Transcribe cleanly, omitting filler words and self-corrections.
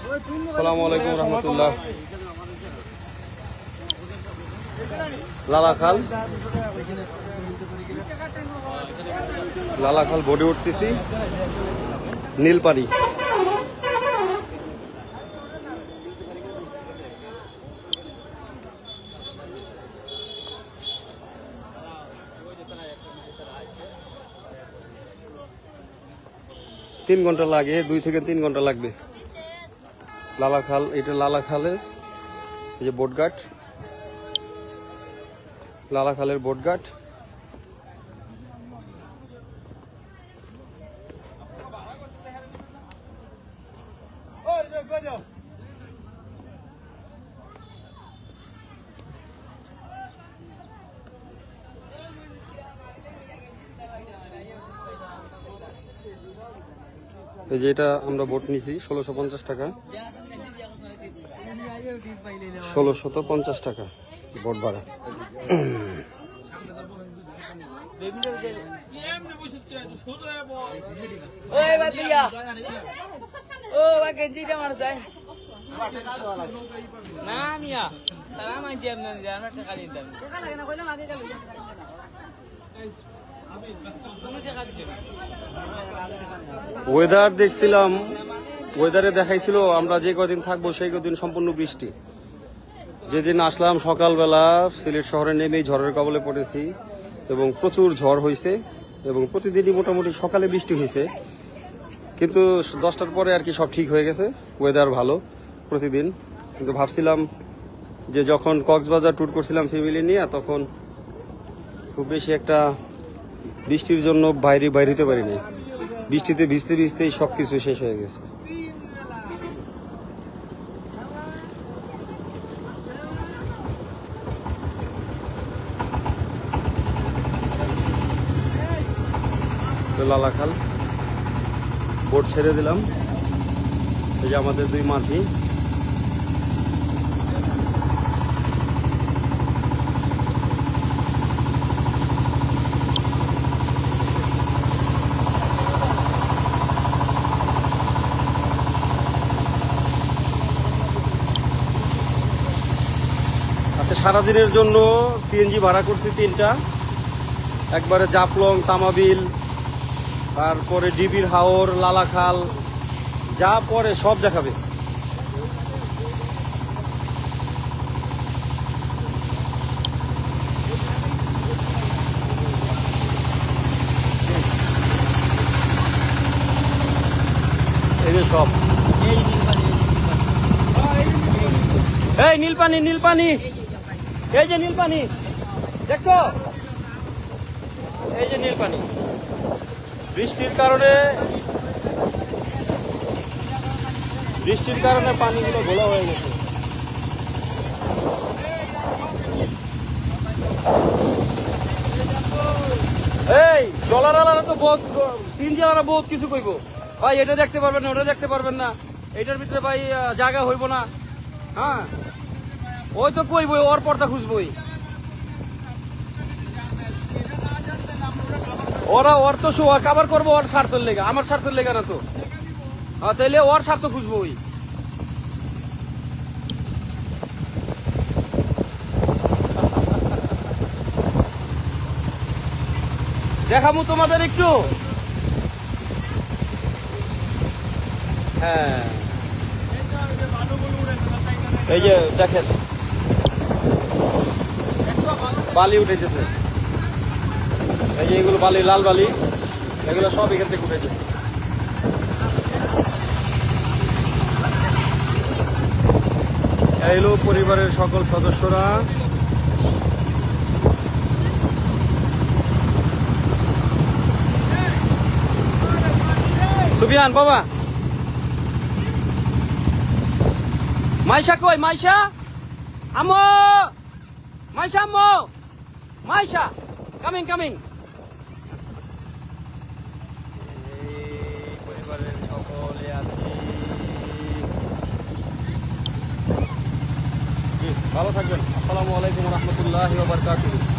আসসালামু আলাইকুম রহমতুল্লাহ। লালাখাল বোটে উঠতেছি, নীলপানি। 3 ঘন্টা লাগে, 2 থেকে 3 ঘন্টা লাগবে। লালাখাল, এটা লালাখালে এই যে বোটঘাট, লালাখালের বোটঘাট। এই যে এটা আমরা বোট নিছি 1650 টাকা, 1650 টাকা বোট ভাড়া। ওয়েদার দেখছিলাম, ওয়েদারে দেখাইছিল আমরা যে কদিন থাকবো সেই কদিন সম্পূর্ণ বৃষ্টি। যেদিন আসলাম সকালবেলা সিলেট শহরে নেমেই ঝড়ের কবলে পড়েছি এবং প্রচুর ঝড় হয়েছে এবং প্রতিদিনই মোটামুটি সকালে বৃষ্টি হয়েছে, কিন্তু 10টার পরে আর কি সব ঠিক হয়ে গেছে, ওয়েদার ভালো প্রতিদিন। কিন্তু ভাবছিলাম যে যখন কক্সবাজার ট্যুর করছিলাম ফ্যামিলি নিয়ে, তখন খুব বেশি একটা বৃষ্টির জন্য বাইরে হতে পারিনি। বৃষ্টিতে ভিজতে ভিজতেই সব কিছু শেষ হয়ে গেছে। লালাখাল বোট ছেড়ে দিলাম, এই যে আমাদের 2 মাঝি। আচ্ছা, সারাদিনের জন্য সিএনজি ভাড়া করছি 3টা, একবারে জাফলং, তামাবিল, তারপরে ডিবির হাওর, লালাখাল, যা পরে সব দেখাবে। এই যে সব, এই নীলপানি, নীলপানি, এই যে নীলপানি দেখছো, এই যে নীলপানি। বৃষ্টির কারণে পানিগুলো ঘোলা হয়ে গেছে। এই ডলার তো বহুত, সিনজিয়ারা বহুত কিছু কইব, ভাই এটা দেখতে পারবেন না, ওটা দেখতে পারবেন না, এটার ভিতরে ভাই জায়গা হইব না। হ্যাঁ, ওই তো কইবই, ওর পর্দা খুঁজবই ওরা, ওর তো কাভার করবো ওর স্বার্থের লেগে, আমার স্বার্থের লেগে না তো। তাইলে ওর স্বার্থ খুঁজবো। ওই দেখাবো তোমাদের একটু। হ্যাঁ, এই যে দেখেন বালি উঠেছে, এই যে এগুলো বালি, লাল বালি, এগুলো সব এখান থেকে উঠেছে। এই হলো পরিবারের সকল সদস্যরা। সুফিয়ান বাবা, মাইশা কই? মাইশা আমো, মাইশা আমো, মাইশা কামিং কামিং। পরিবারের সকলে আছি, ভালো থাকবেন। আসসালামু আলাইকুম রহমতুল্লাহি ওয়া বারাকাতুহু।